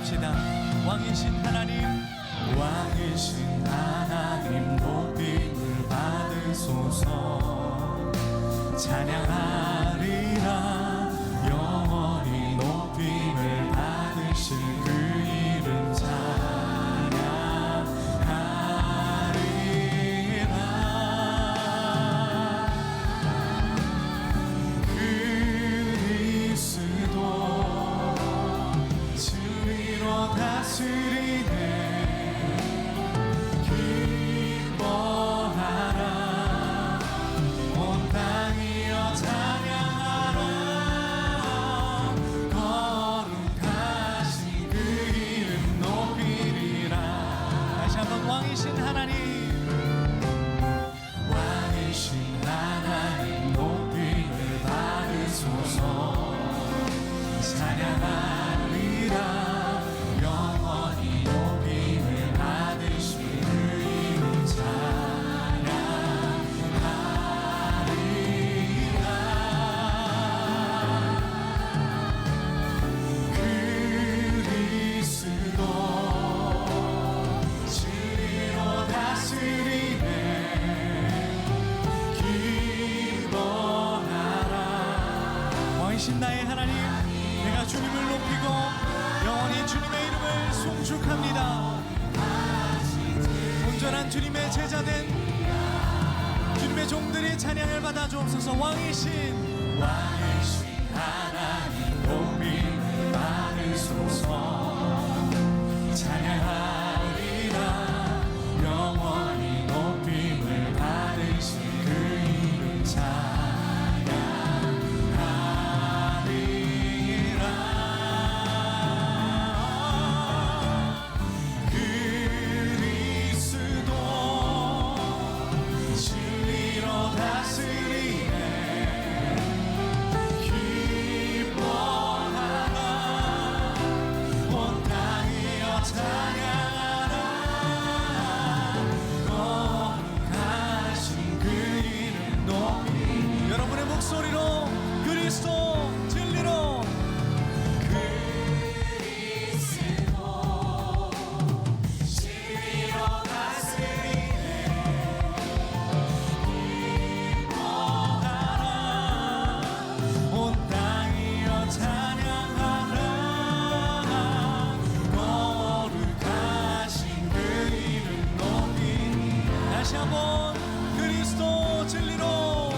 합시다. 왕이신 하나님, 왕이신 하나님 높임을 받으소서. 찬양하리라 영원히 높임을 받으실 그 이름 찬양하리라. 그리스도 진리로 다스리네. 기뻐하라 온 땅이여 찬양하라. 거룩하신 그 이름 높이리라. 다시 한번 왕이신 하나님, 왕이신 하나님 높임을 받으소서. 찬양하리라 영원히 높임을 받으실 그 이름 찬양하리라. 그리스도 진리로 다스리네. 기뻐하라. 왕이신 나의 하나님, 내가 주님을 높이고 영원히 주님의 이름을 송축합니다. 온전한 주님의 제자된 주님의 종들이 찬양을 받아 주옵소서. 왕이신 하나님 높임을 받으소서. 찬양하리라 영원히 높임을 받으실 그 이름 찬양하리라. 그리스도 진리로 다스리네. 기뻐하라 온 땅이여 찬양하라. 거룩하신 그 이름 높이. 여러분의 목소리로 그리스도 진리로 진리로 다스리네. 기뻐하라 온 땅이여 찬양하라. 거룩하신 그 이름 높이니. 다시 한번 그리스도 진리로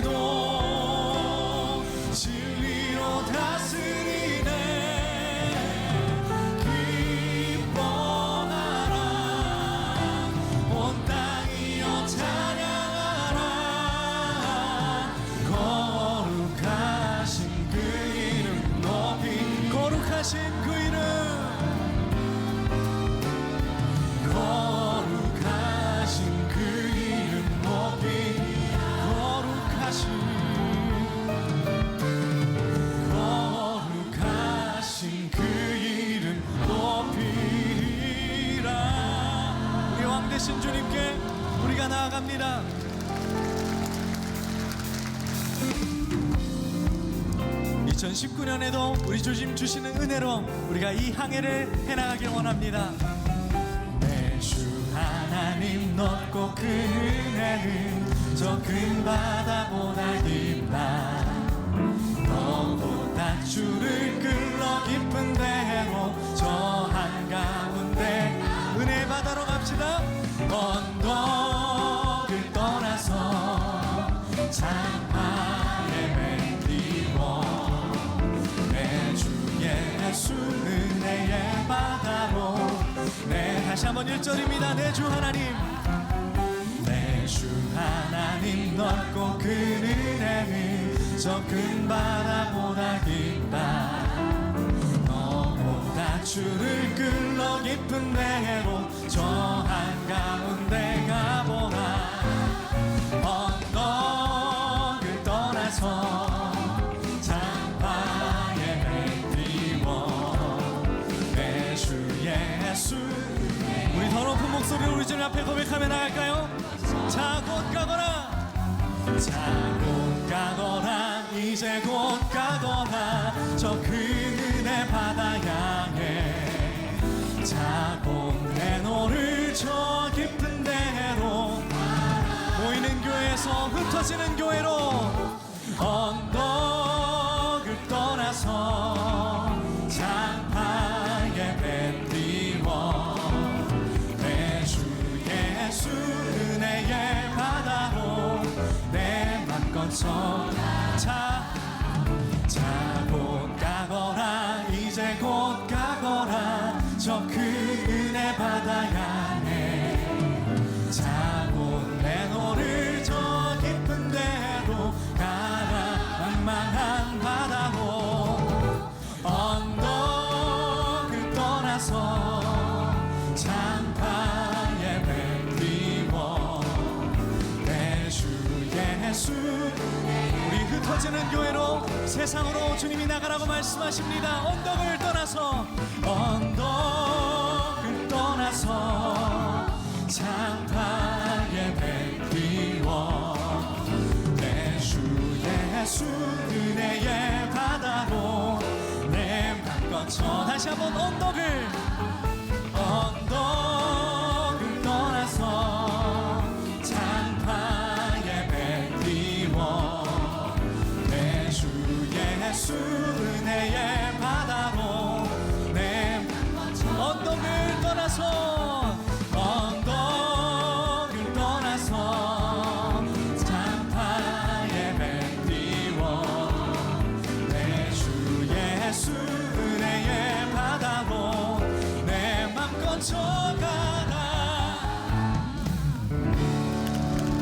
그리스도 진리로 다스리네. 기뻐하라 온 땅이여 찬양하라. 거룩하신 그 이름 높이. 거룩하신 그 이름, 거룩하신 그 이름 높이. 거룩하신 그 이름 높이리라. 우리 왕 되신 주님께 우리가 나아갑니다. 2019년에도 우리 주님 주시는 은혜로 우리가 이 항해를 해나가길 원합니다. 내 주 하나님 높고 그 은혜는 저 큰 바다보다 깊다. 너보다 주를 끌러 깊은 대로 저 한가운데 은혜의 바다로 갑시다. 언덕을 떠나서 장파에 뱉리고 내 주 예수 은혜의 바다로. 네, 다시 한번 1절입니다. 내 주 하나님, 내 주 하나님 넓고 그 은혜는 저 큰 바다보다 깊다. 너보다 주를 끌러 깊은 대로 저 한가운데 가보라. 언덕을 떠나서 장파에 뱉리고 내 주 예수. 우리 더 높은 목소리로 우리 주님 앞에 고백하며 나갈까요? 자, 곧 가거라. 자 곧 가거라 이제 곧 가거나 저 그 은혜 바다 향해 자고 내노를 저 깊은 데로 모이는 교회에서 흩어지는 교회로 언덕을 떠나서 장파에 뱉리워 내 주 예수 은혜의 바다로 내 맘 꺼져 자고 가거라 이제 곧 가거라 저 그 은혜 바다 향해 자고 내 노를 저 깊은 데로 가라 망망한 바다로 언덕을 떠나서 장파에 뱉리워 내 주 예수 우리 흩어지는 교회로 세상으로 주님이 나가라고 말씀하십니다. 언덕을 떠나서 장파에 뱉리워 내 주 예수 은혜의 바다로 내 맘 꺼져 다시 한번 언덕을 떠나서 장파에 뱉리워 내 주 예수 은혜의 바다로 내 언덕을 떠나서 장파에 뱉리워 내 주 예수 은혜의 바다로 내 맘 꺼져가라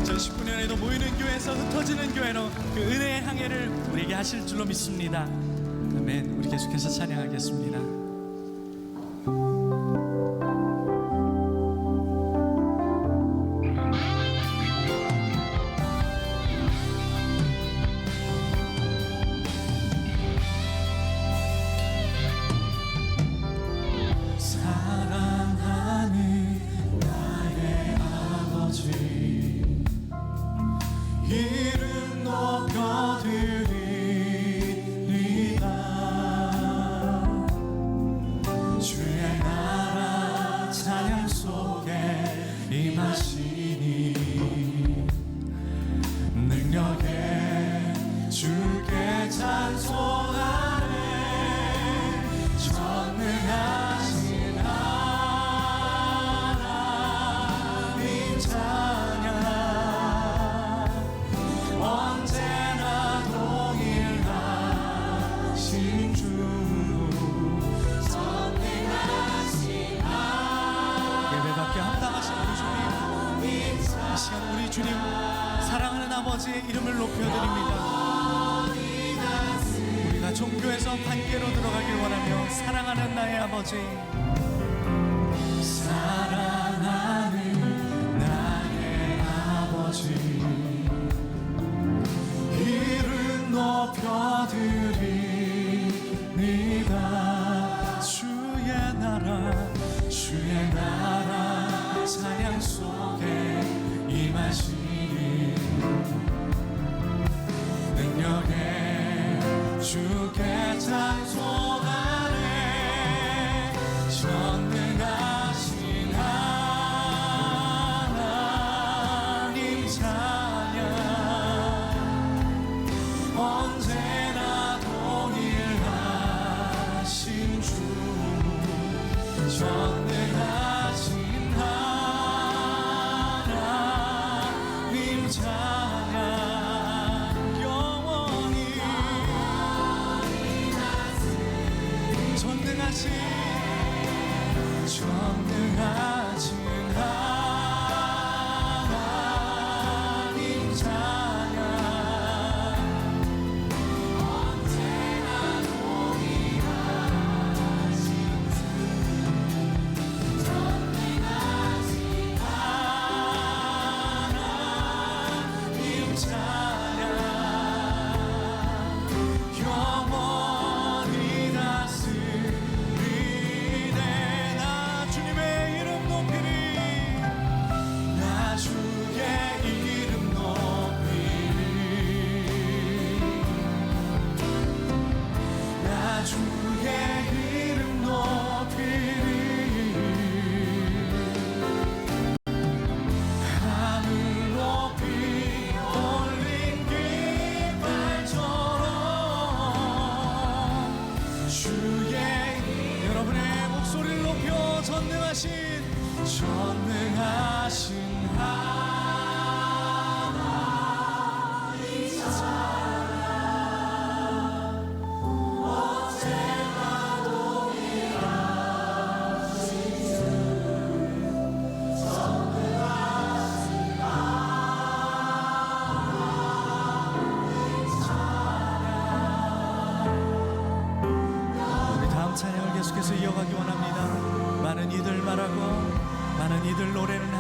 2019년에도 모이는 교회에서 흩어지는 교회로 그 은혜의 항해를 우리에게 하실 줄로 믿습니다. 아멘. 우리 계속해서 찬양하겠습니다. 사랑하는 나의 아버지 이름 높여드리리다 주의 나라 찬양 속에 임하시니 능력에 주께 찬송하네 전능하신 하나님 찬양 언제나 동일하신 주 전능하신 하나님 예배받게 합당하신 우리 주님 이 시간 우리 주님 사랑하는 아버지의 이름을 높여드립니다. 우리가 종교에서 관계로 들어가길 원하며 사랑하는 나의 아버지 사랑하는 나의 아버지 이름 높여드립니다. 주의 나라 찬양 속에 임하시니 능력에 주께 찬송하네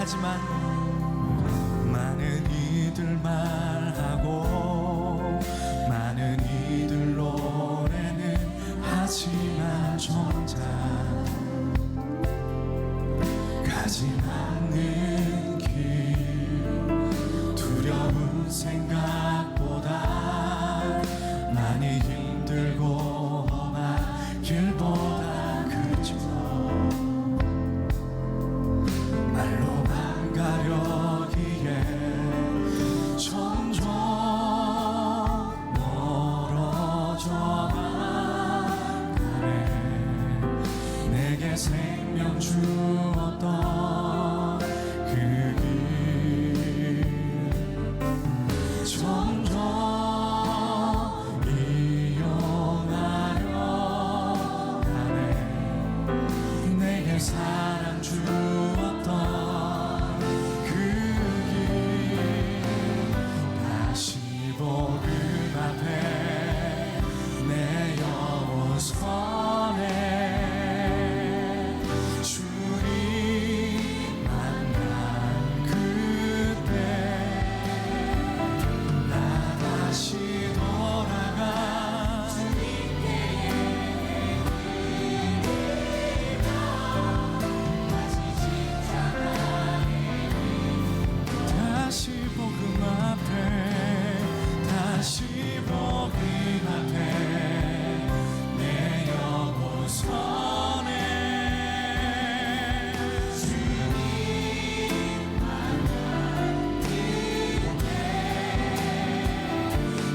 하지만 많은 이들 말하고 많은 이들 노래는 하지만 정작 가지 않는 길 두려운 생각보다 많이 힘들고 험한 길보다 그저 말로만 가려기에 점점 멀어져만 가네. 내게 생명 주었던 그 길 점점 이용하려 가네. 내게 사랑 주었던 그 길 다시 복음 앞에 내 영혼 선에 주님 만난 그때 나 다시 돌아가 다시 복음 앞에 다시 복음 앞에 내 영혼 선에 주님 만난 그때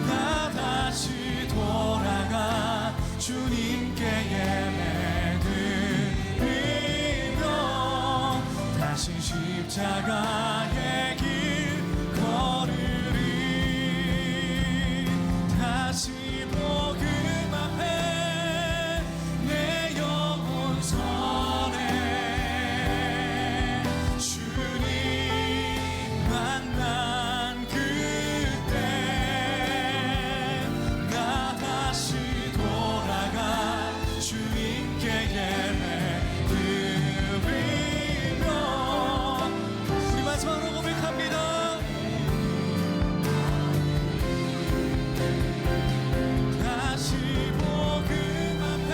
나 다시 돌아가 주님께 예배 드리며 다시 십자가의 길 걸으리 다시 복음 앞에 내 영혼 선에 주님 만난 그때 나 다시 돌아가 주님께 예배 드리며 우리 마지막으로 고백합니다. 다시 복음 앞에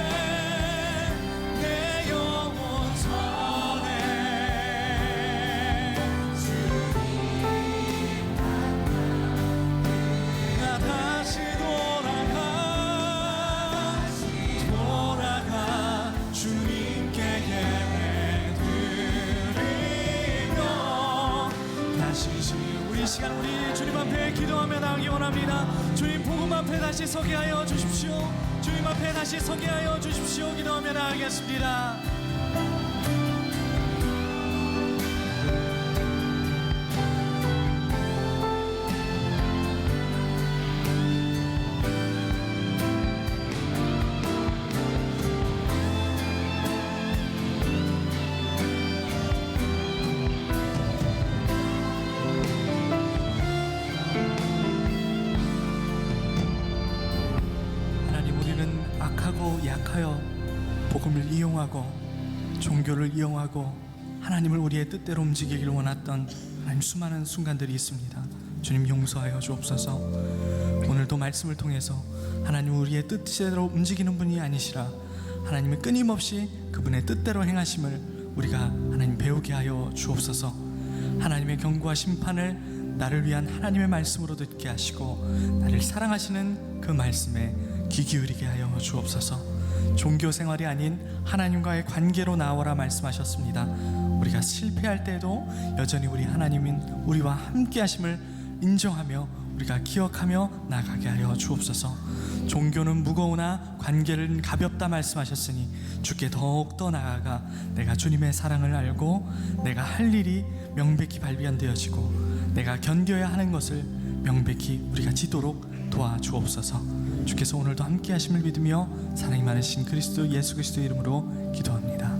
내 영혼 선에 나 다시 돌아가 주님께 예배 드리며 다시 우리 시간 우리 주님 앞에 기도하며 나가기 원합니다. 주님 복음 앞에 다시 서게 하여 주십시오. 주님 앞에 다시 서게 하여 주십시오. 기도하며 나가겠습니다. 하나님 우리는 악하고 약하여 복음을 이용하고 종교를 이용하고 하나님을 우리의 뜻대로 움직이기를 원했던 하나님 수많은 순간들이 있습니다. 주님 용서하여 주옵소서. 오늘도 말씀을 통해서 하나님 우리의 뜻대로 움직이는 분이 아니시라 하나님의 끊임없이 그분의 뜻대로 행하심을 우리가 하나님 배우게 하여 주옵소서. 하나님의 경고와 심판을 나를 위한 하나님의 말씀으로 듣게 하시고 나를 사랑하시는 그 말씀에 귀 기울이게 하여 주옵소서. 종교 생활이 아닌 하나님과의 관계로 나아오라 말씀하셨습니다. 우리가 실패할 때에도 여전히 우리 하나님인 우리와 함께 하심을 인정하며 우리가 기억하며 나아가게 하여 주옵소서. 종교는 무거우나 관계는 가볍다 말씀하셨으니 주께 더욱더 나아가 내가 주님의 사랑을 알고 내가 할 일이 명백히 발견되어지고 내가 견뎌야 하는 것을 명백히 우리가 지도록 도와주옵소서. 주께서 오늘도 함께 하심을 믿으며 사랑이 많으신 그리스도 예수 그리스도 이름으로 기도합니다.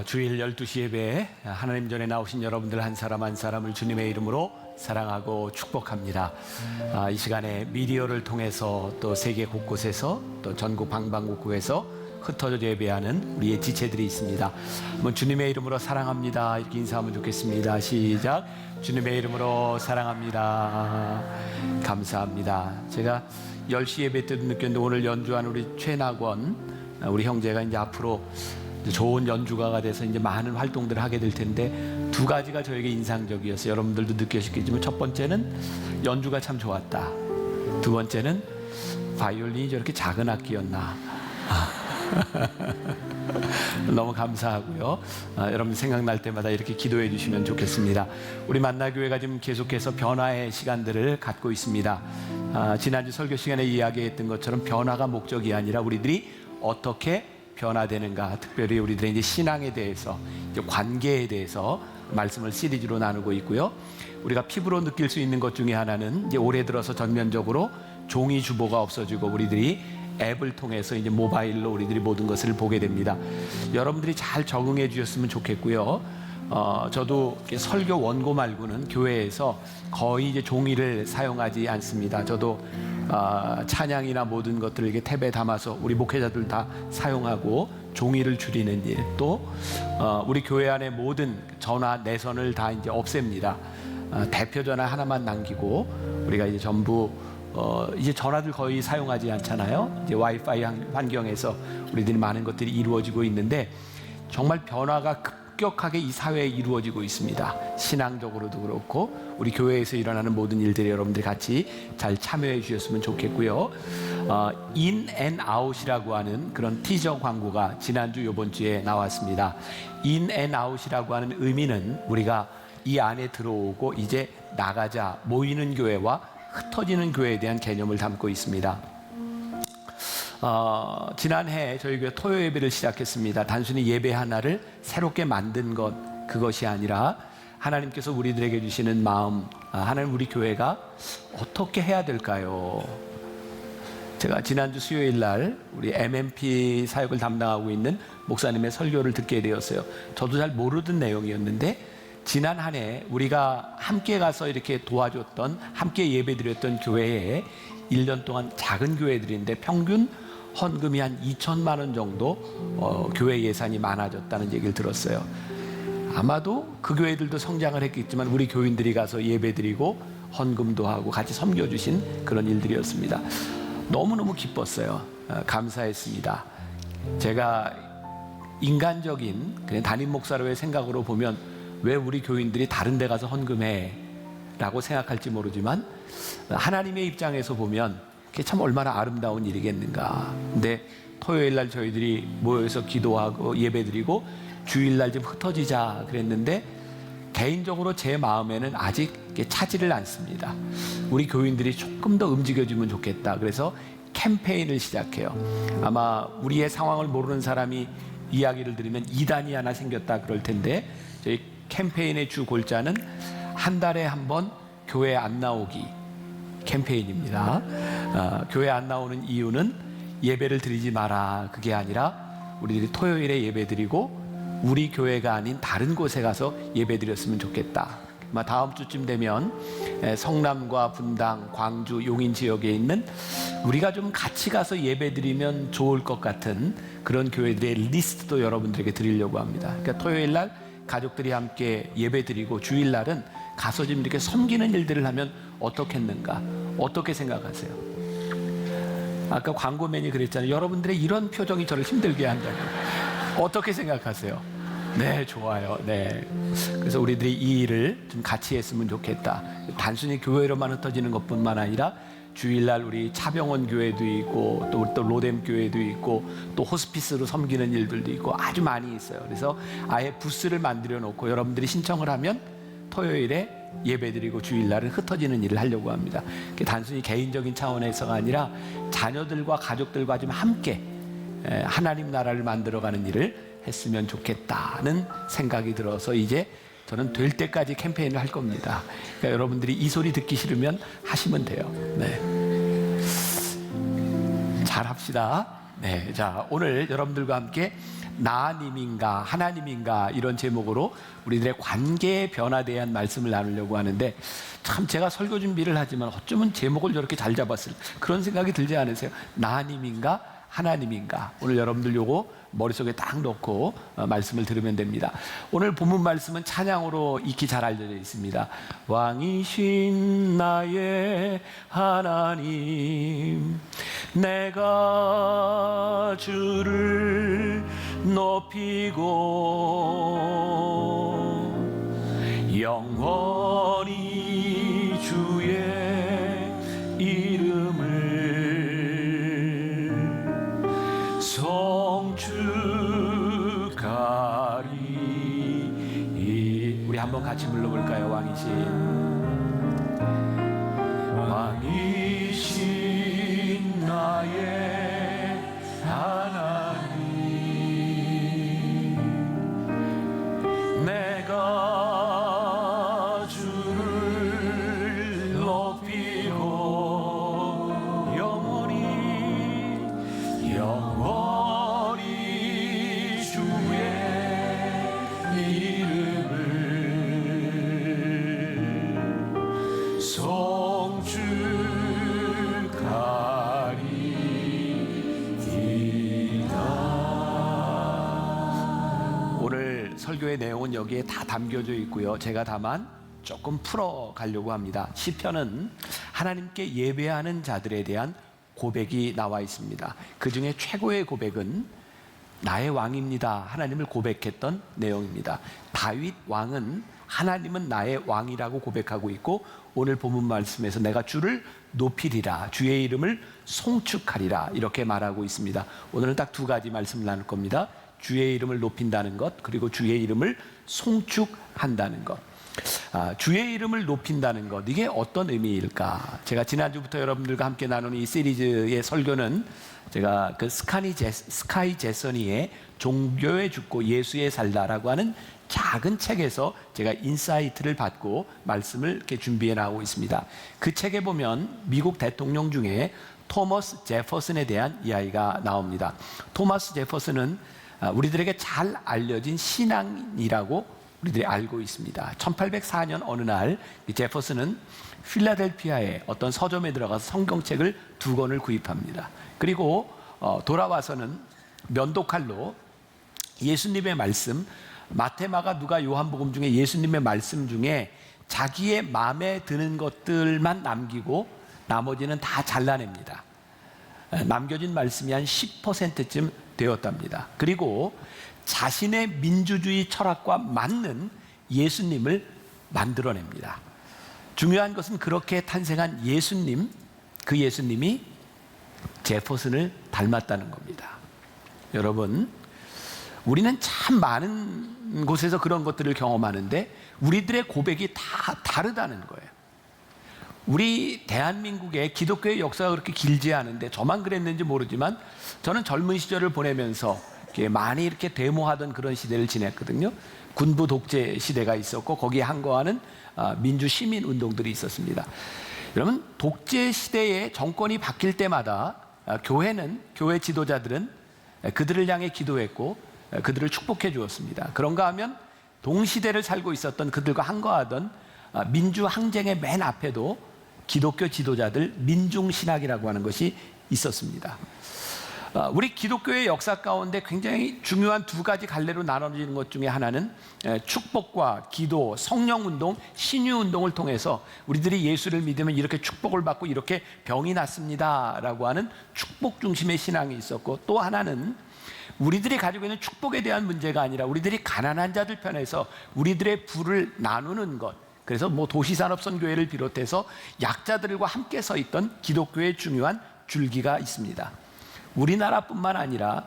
주일 12시 예배에 하나님 전에 나오신 여러분들 한 사람 한 사람을 주님의 이름으로 사랑하고 축복합니다. 이 시간에 미디어를 통해서 또 세계 곳곳에서 또 전국 방방곡곡에서 흩어져 예배하는 우리의 지체들이 있습니다. 한번 주님의 이름으로 사랑합니다 이렇게 인사하면 좋겠습니다. 시작. 주님의 이름으로 사랑합니다. 감사합니다. 제가 10시 예배 때도 느꼈는데 오늘 연주한 우리 최낙원 우리 형제가 이제 앞으로 좋은 연주가가 돼서 이제 많은 활동들을 하게 될 텐데 두 가지가 저에게 인상적이었어요. 여러분들도 느끼셨겠지만 첫 번째는 연주가 참 좋았다. 두 번째는 바이올린이 저렇게 작은 악기였나. 너무 감사하고요. 여러분 생각날 때마다 이렇게 기도해 주시면 좋겠습니다. 우리 만나교회가 지금 계속해서 변화의 시간들을 갖고 있습니다. 지난주 설교 시간에 이야기했던 것처럼 변화가 목적이 아니라 우리들이 어떻게 변화되는가, 특별히 우리들의 이제 신앙에 대해서, 이제 관계에 대해서 말씀을 시리즈로 나누고 있고요. 우리가 피부로 느낄 수 있는 것 중에 하나는 이제 올해 들어서 전면적으로 종이 주보가 없어지고 우리들이 앱을 통해서 이제 모바일로 우리들이 모든 것을 보게 됩니다. 여러분들이 잘 적응해 주셨으면 좋겠고요. 저도 설교 원고 말고는 교회에서 거의 이제 종이를 사용하지 않습니다. 저도 찬양이나 모든 것들을 이렇게 탭에 담아서 우리 목회자들 다 사용하고 종이를 줄이는 일, 또 우리 교회 안에 모든 전화 내선을 다 이제 없앱니다. 대표 전화 하나만 남기고 우리가 이제 전부 이제 전화들 거의 사용하지 않잖아요. 이제 와이파이 환경에서 우리들이 많은 것들이 이루어지고 있는데 정말 변화가 급격하게 이 사회에 이루어지고 있습니다. 신앙적으로도 그렇고 우리 교회에서 일어나는 모든 일들이 여러분들이 같이 잘 참여해 주셨으면 좋겠고요. 인 앤 아웃이라고 하는 그런 티저 광고가 지난주 요번 주에 나왔습니다. 인 앤 아웃이라고 하는 의미는 우리가 이 안에 들어오고 이제 나가자, 모이는 교회와 흩어지는 교회에 대한 개념을 담고 있습니다. 지난해 저희 교회 토요 예배를 시작했습니다. 단순히 예배 하나를 새롭게 만든 것, 그것이 아니라 하나님께서 우리들에게 주시는 마음, 하나님 우리 교회가 어떻게 해야 될까요? 제가 지난주 수요일 날 우리 MMP 사역을 담당하고 있는 목사님의 설교를 듣게 되었어요. 저도 잘 모르던 내용이었는데 지난 한 해 우리가 함께 가서 이렇게 도와줬던, 함께 예배드렸던 교회에 1년 동안 작은 교회들인데 평균 헌금이 한 2천만 원 정도 교회 예산이 많아졌다는 얘기를 들었어요. 아마도 그 교회들도 성장을 했겠지만 우리 교인들이 가서 예배드리고 헌금도 하고 같이 섬겨주신 그런 일들이었습니다. 너무너무 기뻤어요. 감사했습니다. 제가 인간적인 그냥 담임 목사로의 생각으로 보면 왜 우리 교인들이 다른 데 가서 헌금해? 라고 생각할지 모르지만 하나님의 입장에서 보면 그게 참 얼마나 아름다운 일이겠는가. 근데 토요일 날 저희들이 모여서 기도하고 예배드리고 주일날 좀 흩어지자 그랬는데 개인적으로 제 마음에는 아직 차지를 않습니다. 우리 교인들이 조금 더 움직여주면 좋겠다. 그래서 캠페인을 시작해요. 아마 우리의 상황을 모르는 사람이 이야기를 들으면 이단이 하나 생겼다 그럴 텐데 저희 캠페인의 주 골자는 한 달에 한 번 교회 안 나오기 캠페인입니다. 교회 안 나오는 이유는 예배를 드리지 마라 그게 아니라 우리들이 토요일에 예배 드리고 우리 교회가 아닌 다른 곳에 가서 예배 드렸으면 좋겠다. 다음 주쯤 되면 성남과 분당, 광주, 용인 지역에 있는 우리가 좀 같이 가서 예배 드리면 좋을 것 같은 그런 교회들의 리스트도 여러분들에게 드리려고 합니다. 그러니까 토요일 날 가족들이 함께 예배 드리고 주일날은 가서 좀 이렇게 섬기는 일들을 하면 어떻겠는가? 어떻게 생각하세요? 아까 광고맨이 그랬잖아요. 여러분들의 이런 표정이 저를 힘들게 한다고. 어떻게 생각하세요? 네, 좋아요. 네. 그래서 우리들이 이 일을 좀 같이 했으면 좋겠다. 단순히 교회로만 흩어지는 것뿐만 아니라 주일날 우리 차병원 교회도 있고 또 로뎀 교회도 있고 또 호스피스로 섬기는 일들도 있고 아주 많이 있어요. 그래서 아예 부스를 만들어 놓고 여러분들이 신청을 하면 토요일에 예배드리고 주일날은 흩어지는 일을 하려고 합니다. 그게 단순히 개인적인 차원에서가 아니라 자녀들과 가족들과 좀 함께 하나님 나라를 만들어가는 일을 했으면 좋겠다는 생각이 들어서 이제 저는 될 때까지 캠페인을 할 겁니다. 그러니까 여러분들이 이 소리 듣기 싫으면 하시면 돼요. 네. 잘 합시다. 네. 자, 오늘 여러분들과 함께 나님인가 하나님인가 이런 제목으로 우리들의 관계의 변화에 대한 말씀을 나누려고 하는데, 참 제가 설교 준비를 하지만 어쩌면 제목을 저렇게 잘 잡았을 그런 생각이 들지 않으세요? 나님인가 하나님인가. 오늘 여러분들 요거 머릿속에 딱 넣고 말씀을 들으면 됩니다. 오늘 본문 말씀은 찬양으로 익히 잘 알려져 있습니다. 왕이신 나의 하나님, 내가 주를 높이고 영원히 주의 이름을 송축하리. 우리 한번 같이 불러볼까요? 왕이신 나의 하나님, 내가 주를 높이고 영원히 주의 이름을 송축하리이다. 오늘 설교의 내용은 여기에 다 담겨져 있고요. 제가 다만 조금 풀어 가려고 합니다. 시편은 하나님께 예배하는 자들에 대한 고백이 나와 있습니다. 그 중에 최고의 고백은 나의 왕입니다, 하나님을 고백했던 내용입니다. 다윗 왕은 하나님은 나의 왕이라고 고백하고 있고, 오늘 본문 말씀에서 내가 주를 높이리라, 주의 이름을 송축하리라 이렇게 말하고 있습니다. 오늘은 딱 두 가지 말씀을 나눌 겁니다. 주의 이름을 높인다는 것, 그리고 주의 이름을 송축한다는 것. 주의 이름을 높인다는 것, 이게 어떤 의미일까? 제가 지난주부터 여러분들과 함께 나누는 이 시리즈의 설교는 제가 그 스카이 제서니의 종교에 죽고 예수에 살다라고 하는 작은 책에서 제가 인사이트를 받고 말씀을 이렇게 준비해 나오고 있습니다. 그 책에 보면 미국 대통령 중에 토머스 제퍼슨에 대한 이야기가 나옵니다. 토머스 제퍼슨은 우리들에게 잘 알려진 신앙이라고 우리들이 알고 있습니다. 1804년 어느 날 제퍼슨은 필라델피아의 어떤 서점에 들어가서 성경책을 2권을 구입합니다. 그리고 돌아와서는 면도칼로 예수님의 말씀, 마태마가 누가 요한복음 중에 예수님의 말씀 중에 자기의 마음에 드는 것들만 남기고 나머지는 다 잘라냅니다. 남겨진 말씀이 한 10%쯤 되었답니다. 그리고 자신의 민주주의 철학과 맞는 예수님을 만들어냅니다. 중요한 것은 그렇게 탄생한 예수님, 그 예수님이 제퍼슨을 닮았다는 겁니다. 여러분, 우리는 참 많은 곳에서 그런 것들을 경험하는데 우리들의 고백이 다 다르다는 거예요. 우리 대한민국의 기독교의 역사가 그렇게 길지 않은데, 저만 그랬는지 모르지만 저는 젊은 시절을 보내면서 많이 이렇게 데모하던 그런 시대를 지냈거든요. 군부 독재 시대가 있었고 거기에 항거하는 민주 시민 운동들이 있었습니다. 여러분, 독재 시대에 정권이 바뀔 때마다 교회 지도자들은 그들을 향해 기도했고 그들을 축복해 주었습니다. 그런가 하면 동시대를 살고 있었던 그들과 항거하던 민주 항쟁의 맨 앞에도 기독교 지도자들, 민중신학이라고 하는 것이 있었습니다. 우리 기독교의 역사 가운데 굉장히 중요한 2가지 갈래로 나눠지는 것 중에 하나는 축복과 기도, 성령운동, 신유운동을 통해서 우리들이 예수를 믿으면 이렇게 축복을 받고 이렇게 병이 낫습니다 라고 하는 축복 중심의 신앙이 있었고, 또 하나는 우리들이 가지고 있는 축복에 대한 문제가 아니라 우리들이 가난한 자들 편에서 우리들의 부를 나누는 것, 그래서 뭐 도시산업선교회를 비롯해서 약자들과 함께 서 있던 기독교의 중요한 줄기가 있습니다. 우리나라뿐만 아니라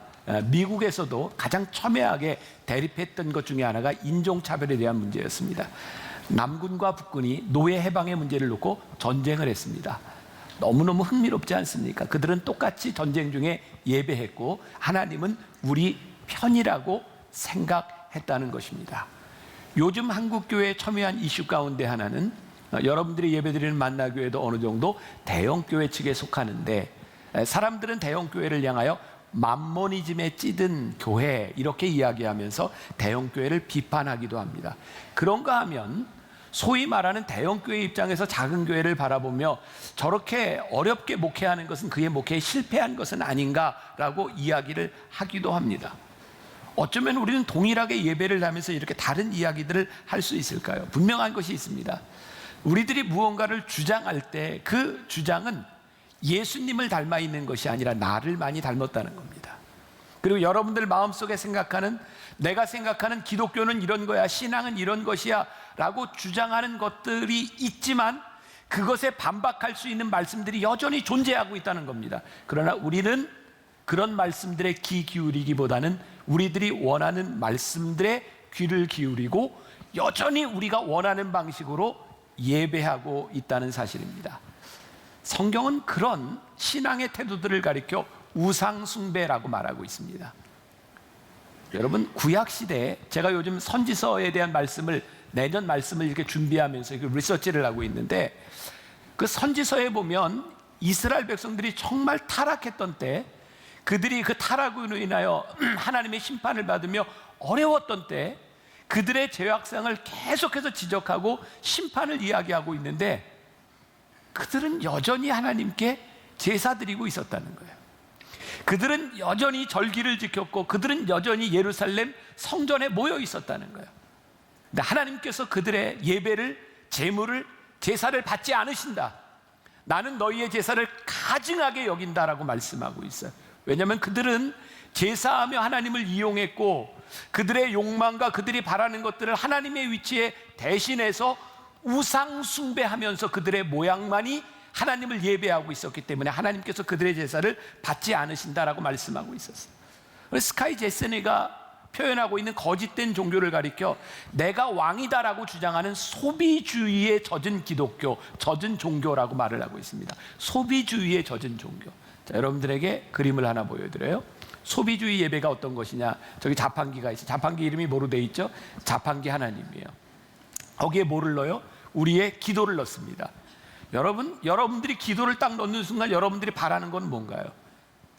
미국에서도 가장 첨예하게 대립했던 것 중에 하나가 인종차별에 대한 문제였습니다. 남군과 북군이 노예 해방의 문제를 놓고 전쟁을 했습니다. 너무너무 흥미롭지 않습니까? 그들은 똑같이 전쟁 중에 예배했고 하나님은 우리 편이라고 생각했다는 것입니다. 요즘 한국교회의 첨예한 이슈 가운데 하나는 여러분들이 예배드리는 만나교회도 어느 정도 대형교회 측에 속하는데 사람들은 대형교회를 향하여 맘모니즘에 찌든 교회 이렇게 이야기하면서 대형교회를 비판하기도 합니다. 그런가 하면 소위 말하는 대형교회 입장에서 작은 교회를 바라보며 저렇게 어렵게 목회하는 것은 그의 목회에 실패한 것은 아닌가라고 이야기를 하기도 합니다. 어쩌면 우리는 동일하게 예배를 하면서 이렇게 다른 이야기들을 할 수 있을까요? 분명한 것이 있습니다. 우리들이 무언가를 주장할 때 그 주장은 예수님을 닮아 있는 것이 아니라 나를 많이 닮았다는 겁니다. 그리고 여러분들 마음속에 생각하는, 내가 생각하는 기독교는 이런 거야, 신앙은 이런 것이야 라고 주장하는 것들이 있지만 그것에 반박할 수 있는 말씀들이 여전히 존재하고 있다는 겁니다. 그러나 우리는 그런 말씀들에 귀 기울이기보다는 우리들이 원하는 말씀들에 귀를 기울이고 여전히 우리가 원하는 방식으로 예배하고 있다는 사실입니다. 성경은 그런 신앙의 태도들을 가리켜 우상숭배라고 말하고 있습니다. 여러분, 구약시대에 제가 요즘 선지서에 대한 말씀을, 내년 말씀을 이렇게 준비하면서 리서치를 하고 있는데 그 선지서에 보면 이스라엘 백성들이 정말 타락했던 때, 그들이 그 타락으로 인하여 하나님의 심판을 받으며 어려웠던 때 그들의 죄악상을 계속해서 지적하고 심판을 이야기하고 있는데 그들은 여전히 하나님께 제사 드리고 있었다는 거예요. 그들은 여전히 절기를 지켰고 그들은 여전히 예루살렘 성전에 모여 있었다는 거예요. 근데 하나님께서 그들의 예배를, 제물을, 제사를 받지 않으신다. 나는 너희의 제사를 가증하게 여긴다라고 말씀하고 있어요. 왜냐하면 그들은 제사하며 하나님을 이용했고 그들의 욕망과 그들이 바라는 것들을 하나님의 위치에 대신해서 우상 숭배하면서 그들의 모양만이 하나님을 예배하고 있었기 때문에 하나님께서 그들의 제사를 받지 않으신다라고 말씀하고 있었어요. 스카이 제스니가 표현하고 있는 거짓된 종교를 가리켜 내가 왕이다라고 주장하는 소비주의에 젖은 기독교, 젖은 종교라고 말을 하고 있습니다. 소비주의에 젖은 종교. 자, 여러분들에게 그림을 하나 보여드려요. 소비주의 예배가 어떤 것이냐? 저기 자판기가 있어요. 자판기 이름이 뭐로 돼 있죠? 자판기 하나님이에요. 거기에 뭐를 넣어요? 우리의 기도를 넣습니다. 여러분들이 기도를 딱 넣는 순간 여러분들이 바라는 건 뭔가요?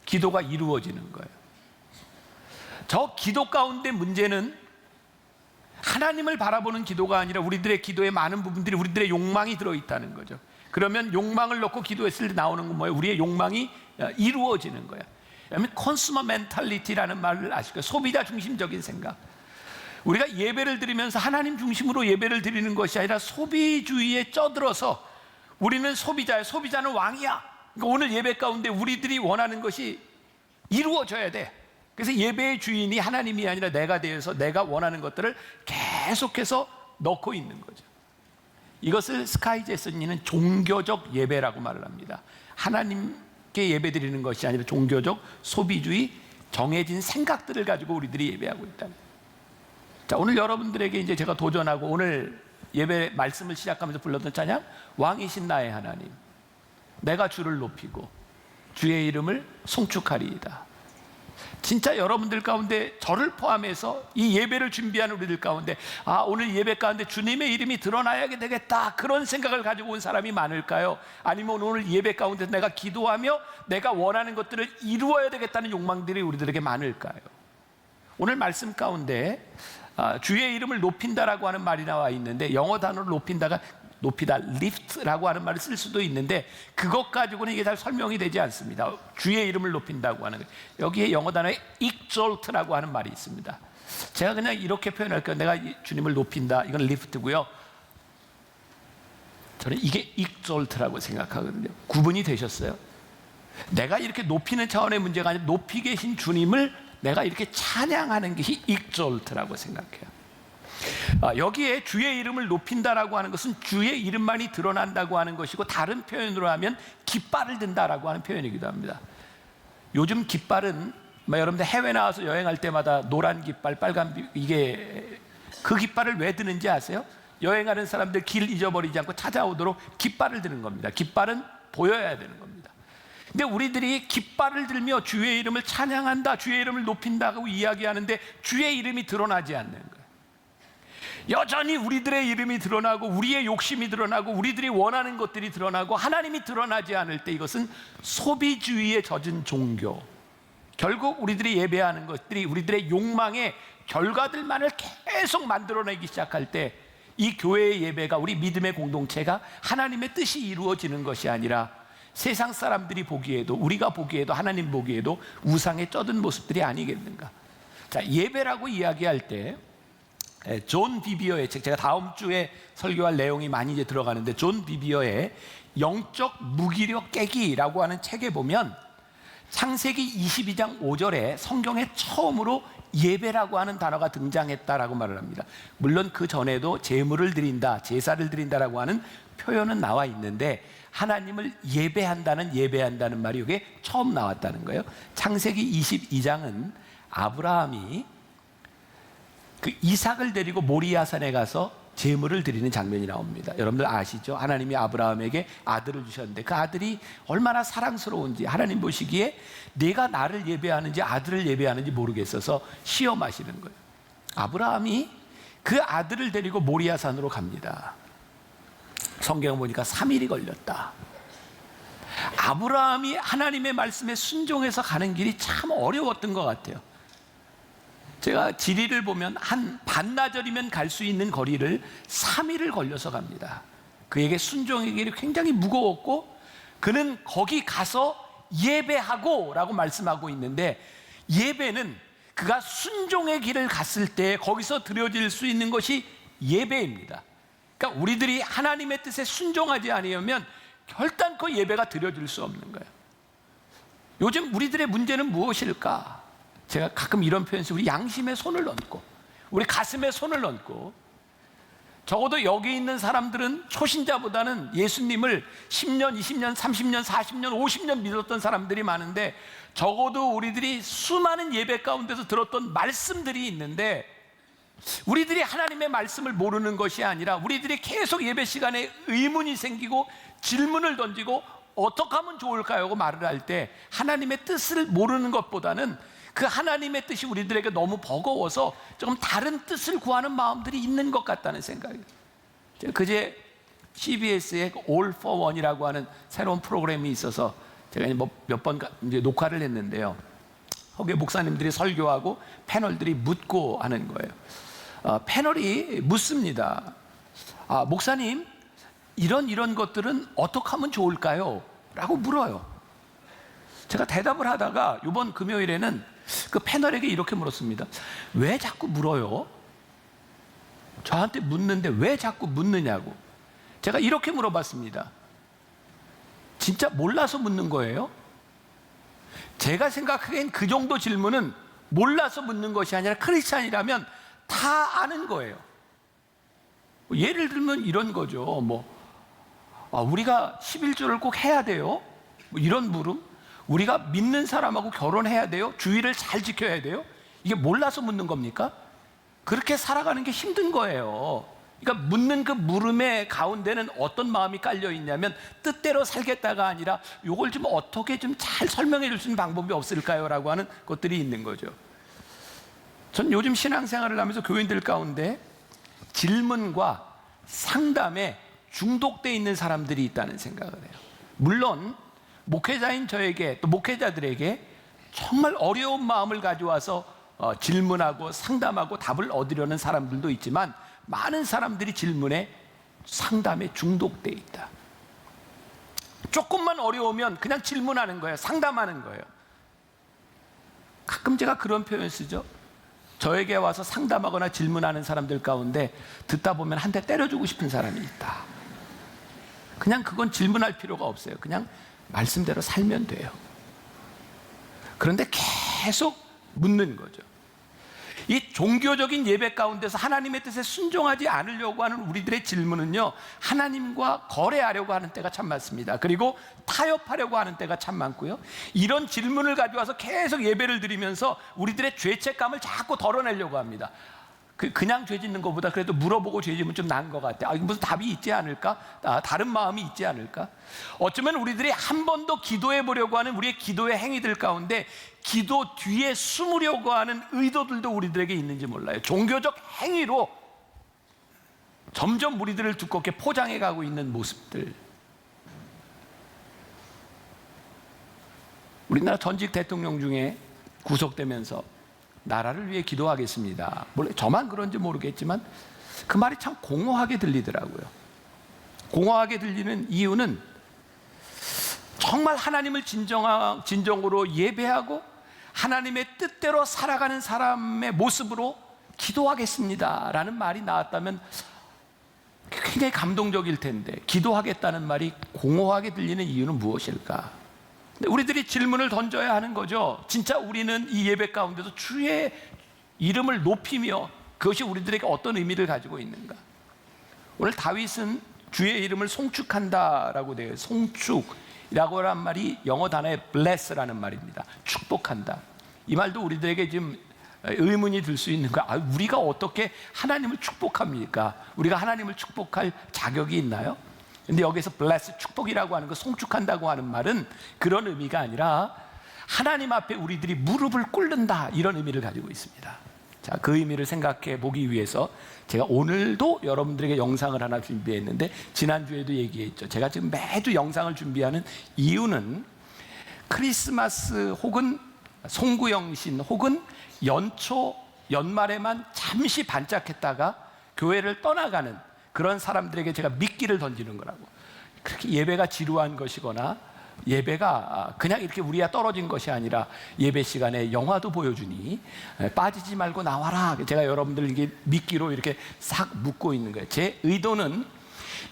기도가 이루어지는 거예요. 저 기도 가운데 문제는 하나님을 바라보는 기도가 아니라 우리들의 기도의 많은 부분들이 우리들의 욕망이 들어있다는 거죠. 그러면 욕망을 넣고 기도했을 때 나오는 건 뭐예요? 우리의 욕망이 이루어지는 거예요. 컨슈머 멘탈리티라는 말을 아실 거예요. 소비자 중심적인 생각. 우리가 예배를 드리면서 하나님 중심으로 예배를 드리는 것이 아니라 소비주의에 쩌들어서 우리는 소비자야, 소비자는 왕이야. 그러니까 오늘 예배 가운데 우리들이 원하는 것이 이루어져야 돼. 그래서 예배의 주인이 하나님이 아니라 내가 되어서 내가 원하는 것들을 계속해서 넣고 있는 거죠. 이것을 스카이 제스니는 종교적 예배라고 말을 합니다. 하나님께 예배드리는 것이 아니라 종교적 소비주의, 정해진 생각들을 가지고 우리들이 예배하고 있다는. 자, 오늘 여러분들에게 이제 제가 도전하고 오늘 예배 말씀을 시작하면서 불렀던 찬양, 왕이신 나의 하나님, 내가 주를 높이고 주의 이름을 송축하리이다. 진짜 여러분들 가운데 저를 포함해서 이 예배를 준비하는 우리들 가운데 오늘 예배 가운데 주님의 이름이 드러나야 되겠다, 그런 생각을 가지고 온 사람이 많을까요? 아니면 오늘 예배 가운데 내가 기도하며 내가 원하는 것들을 이루어야 되겠다는 욕망들이 우리들에게 많을까요? 오늘 말씀 가운데 주의 이름을 높인다라고 하는 말이 나와 있는데 영어 단어를 높이다, lift라고 하는 말을 쓸 수도 있는데 그것 가지고는 이게 잘 설명이 되지 않습니다. 주의 이름을 높인다고 하는 거. 여기에 영어 단어에 exalt라고 하는 말이 있습니다. 제가 그냥 이렇게 표현할게요. 내가 주님을 높인다, 이건 lift고요. 저는 이게 exalt라고 생각하거든요. 구분이 되셨어요? 내가 이렇게 높이는 차원의 문제가 아니라 높이 계신 주님을 내가 이렇게 찬양하는 게 exalt라고 생각해요. 여기에 주의 이름을 높인다라고 하는 것은 주의 이름만이 드러난다고 하는 것이고, 다른 표현으로 하면 깃발을 든다라고 하는 표현이기도 합니다. 요즘 깃발은 여러분들 해외 나와서 여행할 때마다 노란 깃발, 빨간 이게 그 깃발을 왜 드는지 아세요? 여행하는 사람들 길 잊어버리지 않고 찾아오도록 깃발을 드는 겁니다. 깃발은 보여야 되는 겁니다. 근데 우리들이 깃발을 들며 주의 이름을 찬양한다, 주의 이름을 높인다고 이야기하는데 주의 이름이 드러나지 않는 거예요. 여전히 우리들의 이름이 드러나고 우리의 욕심이 드러나고 우리들이 원하는 것들이 드러나고 하나님이 드러나지 않을 때 이것은 소비주의에 젖은 종교, 결국 우리들이 예배하는 것들이 우리들의 욕망의 결과들만을 계속 만들어내기 시작할 때 이 교회의 예배가, 우리 믿음의 공동체가 하나님의 뜻이 이루어지는 것이 아니라 세상 사람들이 보기에도, 우리가 보기에도, 하나님 보기에도 우상에 쩌든 모습들이 아니겠는가. 자, 예배라고 이야기할 때 존 비비어의 책, 제가 다음 주에 설교할 내용이 많이 이제 들어가는데, 존 비비어의 영적 무기력 깨기라고 하는 책에 보면 창세기 22장 5절에 성경에 처음으로 예배라고 하는 단어가 등장했다라고 말을 합니다. 물론 그 전에도 제물을 드린다, 제사를 드린다라고 하는 표현은 나와 있는데, 하나님을 예배한다는 말이 이게 처음 나왔다는 거예요. 창세기 22장은 아브라함이 그 이삭을 데리고 모리아산에 가서 제물을 드리는 장면이 나옵니다. 여러분들 아시죠? 하나님이 아브라함에게 아들을 주셨는데 그 아들이 얼마나 사랑스러운지 하나님 보시기에 내가 나를 예배하는지 아들을 예배하는지 모르겠어서 시험하시는 거예요. 아브라함이 그 아들을 데리고 모리아산으로 갑니다. 성경을 보니까 3일이 걸렸다. 아브라함이 하나님의 말씀에 순종해서 가는 길이 참 어려웠던 것 같아요. 제가 지리를 보면 한 반나절이면 갈 수 있는 거리를 3일을 걸려서 갑니다. 그에게 순종의 길이 굉장히 무거웠고, 그는 거기 가서 예배하고 라고 말씀하고 있는데, 예배는 그가 순종의 길을 갔을 때 거기서 드려질 수 있는 것이 예배입니다. 그러니까 우리들이 하나님의 뜻에 순종하지 않으면 결단코 예배가 드려질 수 없는 거예요. 요즘 우리들의 문제는 무엇일까? 제가 가끔 이런 표현 써요. 우리 양심에 손을 얹고, 우리 가슴에 손을 얹고, 적어도 여기 있는 사람들은 초신자보다는 예수님을 10년, 20년, 30년, 40년, 50년 믿었던 사람들이 많은데, 적어도 우리들이 수많은 예배 가운데서 들었던 말씀들이 있는데, 우리들이 하나님의 말씀을 모르는 것이 아니라 우리들이 계속 예배 시간에 의문이 생기고 질문을 던지고 어떻게 하면 좋을까요? 하고 말을 할 때 하나님의 뜻을 모르는 것보다는 그 하나님의 뜻이 우리들에게 너무 버거워서 조금 다른 뜻을 구하는 마음들이 있는 것 같다는 생각이에요. 그제 CBS의 All for One이라고 하는 새로운 프로그램이 있어서 제가 몇 번 녹화를 했는데요. 거기에 목사님들이 설교하고 패널들이 묻고 하는 거예요. 패널이 묻습니다. 목사님, 이런 것들은 어떻게 하면 좋을까요? 라고 물어요. 제가 대답을 하다가 이번 금요일에는 그 패널에게 이렇게 물었습니다. 왜 자꾸 물어요? 저한테 묻는데 왜 자꾸 묻느냐고. 제가 이렇게 물어봤습니다. 진짜 몰라서 묻는 거예요? 제가 생각하기엔 그 정도 질문은 몰라서 묻는 것이 아니라 크리스찬이라면 다 아는 거예요. 예를 들면 이런 거죠. 우리가 11조를 꼭 해야 돼요? 이런 물음? 우리가 믿는 사람하고 결혼해야 돼요? 주의를 잘 지켜야 돼요? 이게 몰라서 묻는 겁니까? 그렇게 살아가는 게 힘든 거예요. 그러니까 묻는 그 물음의 가운데는 어떤 마음이 깔려 있냐면, 뜻대로 살겠다가 아니라 이걸 좀 어떻게 좀 잘 설명해 줄 수 있는 방법이 없을까요? 라고 하는 것들이 있는 거죠. 전 요즘 신앙생활을 하면서 교인들 가운데 질문과 상담에 중독되어 있는 사람들이 있다는 생각을 해요. 물론 목회자인 저에게, 또 목회자들에게 정말 어려운 마음을 가져와서 질문하고 상담하고 답을 얻으려는 사람들도 있지만, 많은 사람들이 질문에, 상담에 중독되어 있다. 조금만 어려우면 그냥 질문하는 거예요. 상담하는 거예요. 가끔 제가 그런 표현 쓰죠. 저에게 와서 상담하거나 질문하는 사람들 가운데 듣다 보면 한 대 때려주고 싶은 사람이 있다. 그냥 그건 질문할 필요가 없어요. 그냥 말씀대로 살면 돼요. 그런데 계속 묻는 거죠. 이 종교적인 예배 가운데서 하나님의 뜻에 순종하지 않으려고 하는 우리들의 질문은요, 하나님과 거래하려고 하는 때가 참 많습니다. 그리고 타협하려고 하는 때가 참 많고요. 이런 질문을 가져와서 계속 예배를 드리면서 우리들의 죄책감을 자꾸 덜어내려고 합니다. 그냥 죄 짓는 것보다 그래도 물어보고 죄 짓면 좀 나은 것 같아. 무슨 답이 있지 않을까? 다른 마음이 있지 않을까? 어쩌면 우리들이 한 번 더 기도해 보려고 하는 우리의 기도의 행위들 가운데 기도 뒤에 숨으려고 하는 의도들도 우리들에게 있는지 몰라요. 종교적 행위로 점점 우리들을 두껍게 포장해 가고 있는 모습들. 우리나라 전직 대통령 중에 구속되면서 나라를 위해 기도하겠습니다. 물론 저만 그런지 모르겠지만 그 말이 참 공허하게 들리더라고요. 공허하게 들리는 이유는 정말 하나님을 진정으로 예배하고 하나님의 뜻대로 살아가는 사람의 모습으로 기도하겠습니다라는 말이 나왔다면 굉장히 감동적일 텐데, 기도하겠다는 말이 공허하게 들리는 이유는 무엇일까? 우리들이 질문을 던져야 하는 거죠. 진짜 우리는 이 예배 가운데서 주의 이름을 높이며 그것이 우리들에게 어떤 의미를 가지고 있는가? 오늘 다윗은 주의 이름을 송축한다라고 돼요. 송축이라고 하는 말이 영어 단어의 bless라는 말입니다. 축복한다. 이 말도 우리들에게 지금 의문이 들 수 있는 거야. 우리가 어떻게 하나님을 축복합니까? 우리가 하나님을 축복할 자격이 있나요? 근데 여기서 bless, 축복이라고 하는 거, 송축한다고 하는 말은 그런 의미가 아니라 하나님 앞에 우리들이 무릎을 꿇는다, 이런 의미를 가지고 있습니다. 자, 그 의미를 생각해 보기 위해서 제가 오늘도 여러분들에게 영상을 하나 준비했는데, 지난주에도 얘기했죠. 제가 지금 매주 영상을 준비하는 이유는 크리스마스 혹은 송구영신 혹은 연초, 연말에만 잠시 반짝했다가 교회를 떠나가는 그런 사람들에게 제가 미끼를 던지는 거라고. 그렇게 예배가 지루한 것이거나 예배가 그냥 이렇게 우리가 떨어진 것이 아니라 예배 시간에 영화도 보여주니 빠지지 말고 나와라. 제가 여러분들에게 미끼로 이렇게 싹 묶고 있는 거예요. 제 의도는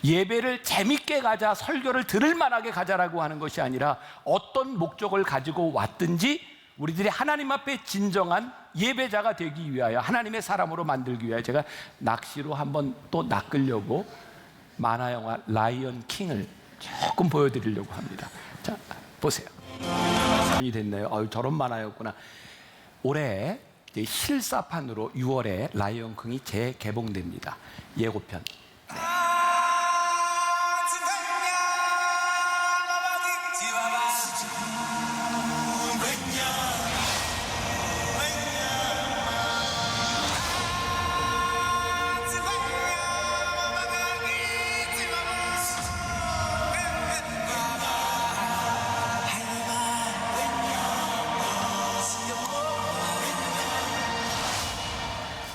예배를 재밌게 가자, 설교를 들을 만하게 가자라고 하는 것이 아니라 어떤 목적을 가지고 왔든지 우리들이 하나님 앞에 진정한 예배자가 되기 위하여, 하나님의 사람으로 만들기 위하여 제가 낚시로 한번 또 낚으려고 만화 영화 라이언 킹을 조금 보여드리려고 합니다. 자, 보세요. 이 됐네요. 저런 만화였구나. 올해 실사판으로 6월에 라이언 킹이 재개봉됩니다. 예고편.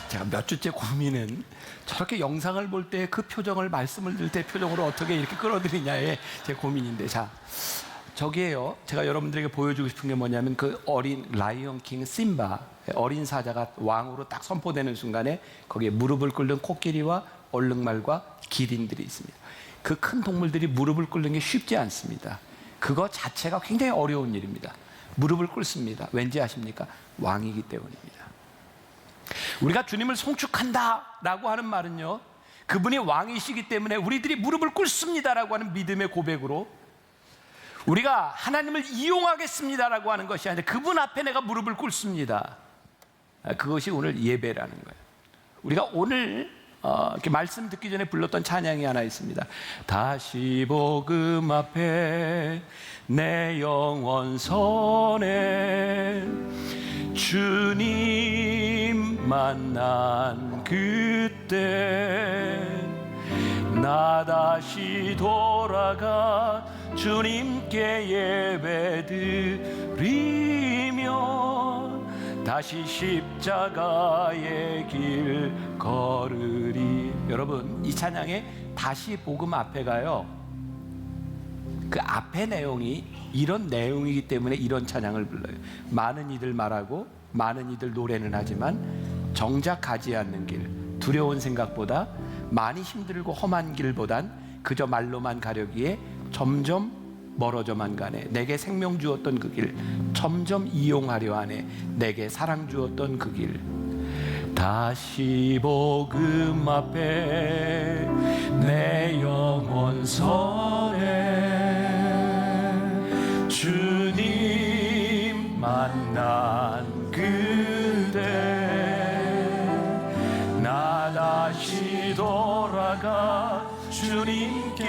제가 몇 주째 고민은 저렇게 영상을 볼 때 그 표정을, 말씀을 들을 때 표정으로 어떻게 이렇게 끌어들이냐에 제 고민인데, 자, 저기에요. 제가 여러분들에게 보여주고 싶은 게 뭐냐면 그 어린 라이언 킹 심바, 어린 사자가 왕으로 딱 선포되는 순간에 거기에 무릎을 꿇는 코끼리와 얼룩말과 기린들이 있습니다. 그 큰 동물들이 무릎을 꿇는 게 쉽지 않습니다. 그거 자체가 굉장히 어려운 일입니다. 무릎을 꿇습니다. 왠지 아십니까? 왕이기 때문입니다. 우리가 주님을 송축한다라고 하는 말은요, 그분이 왕이시기 때문에 우리들이 무릎을 꿇습니다라고 하는 믿음의 고백으로 우리가 하나님을 이용하겠습니다라고 하는 것이 아니라 그분 앞에 내가 무릎을 꿇습니다. 그것이 오늘 예배라는 거예요. 우리가 오늘 이렇게 말씀 듣기 전에 불렀던 찬양이 하나 있습니다. 다시 복음 앞에 내 영혼 선에 주님 만난 그때 나 다시 돌아가 주님께 예배드리며 다시 십자가의 길 걸으리. 여러분, 이 찬양에 다시 복음 앞에가요, 그 앞에 내용이 이런 내용이기 때문에 이런 찬양을 불러요. 많은 이들 말하고 많은 이들 노래는 하지만 정작 가지 않는 길, 두려운 생각보다 많이 힘들고 험한 길보단 그저 말로만 가려기에 점점 멀어져만 가네. 내게 생명 주었던 그 길 점점 이용하려 하네. 내게 사랑 주었던 그 길. 다시 복음 앞에 내 영혼 선해 주님 만난 그대 나 다시 돌아가 주님께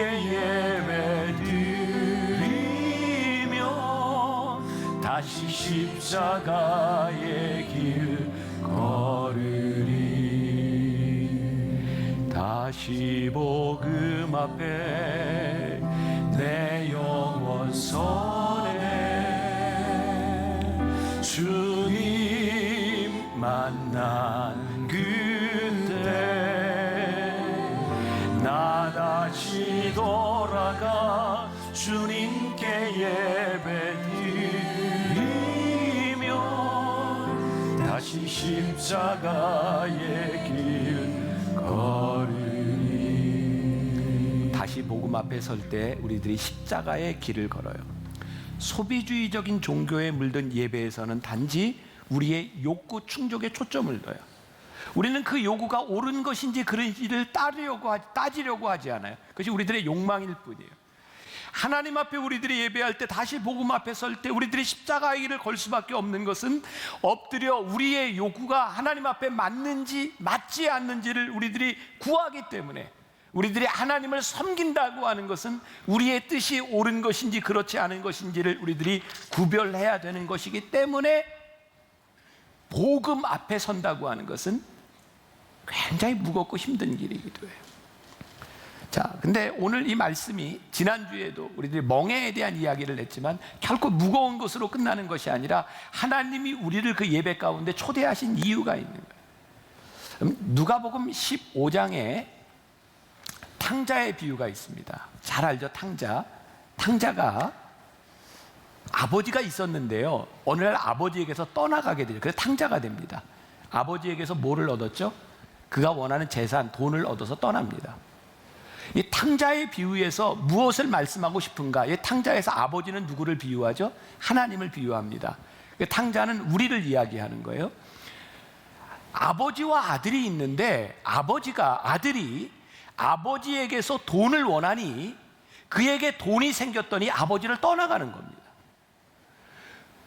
예배드리며 다시 십자가의 길 걸으리 다시 복음 앞에 내 영혼 선해 주님 만난 그때 나 다시 돌아가 주님께 예배드리며 다시 십자가의 길 걸으리 다시 복음 앞에 설 때 우리들이 십자가의 길을 걸어요. 소비주의적인 종교에 물든 예배에서는 단지 우리의 욕구 충족에 초점을 둬요. 우리는 그 요구가 옳은 것인지 그런지를 따지려고 하지 않아요. 그것이 우리들의 욕망일 뿐이에요. 하나님 앞에 우리들이 예배할 때 다시 복음 앞에 설 때 우리들이 십자가의 길을 걸 수밖에 없는 것은 엎드려 우리의 요구가 하나님 앞에 맞는지 맞지 않는지를 우리들이 구하기 때문에 우리들이 하나님을 섬긴다고 하는 것은 우리의 뜻이 옳은 것인지 그렇지 않은 것인지를 우리들이 구별해야 되는 것이기 때문에 복음 앞에 선다고 하는 것은 굉장히 무겁고 힘든 길이기도 해요. 자, 근데 오늘 이 말씀이 지난주에도 우리들이 멍에에 대한 이야기를 했지만 결코 무거운 것으로 끝나는 것이 아니라 하나님이 우리를 그 예배 가운데 초대하신 이유가 있는 거예요. 누가복음 15장에 탕자의 비유가 있습니다. 잘 알죠? 탕자가 아버지가 있었는데요, 어느 날 아버지에게서 떠나가게 되죠. 그래서 탕자가 됩니다. 아버지에게서 뭐를 얻었죠? 그가 원하는 재산, 돈을 얻어서 떠납니다. 이 탕자의 비유에서 무엇을 말씀하고 싶은가? 이 탕자에서 아버지는 누구를 비유하죠? 하나님을 비유합니다. 탕자는 우리를 이야기하는 거예요. 아버지와 아들이 있는데 아들이 아버지에게서 돈을 원하니 그에게 돈이 생겼더니 아버지를 떠나가는 겁니다.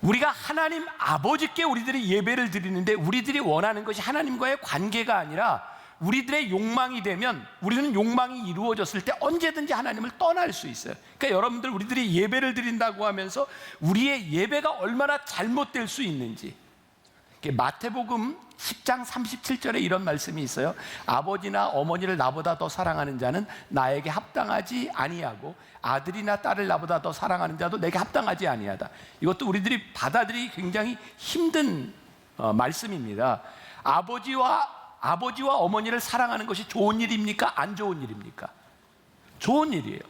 우리가 하나님 아버지께 우리들이 예배를 드리는데 우리들이 원하는 것이 하나님과의 관계가 아니라 우리들의 욕망이 되면 우리는 욕망이 이루어졌을 때 언제든지 하나님을 떠날 수 있어요. 그러니까 여러분들 우리들이 예배를 드린다고 하면서 우리의 예배가 얼마나 잘못될 수 있는지, 마태복음 10장 37절에 이런 말씀이 있어요. 아버지나 어머니를 나보다 더 사랑하는 자는 나에게 합당하지 아니하고 아들이나 딸을 나보다 더 사랑하는 자도 내게 합당하지 아니하다. 이것도 우리들이 받아들이기 굉장히 힘든 말씀입니다. 아버지와 어머니를 사랑하는 것이 좋은 일입니까? 안 좋은 일입니까? 좋은 일이에요.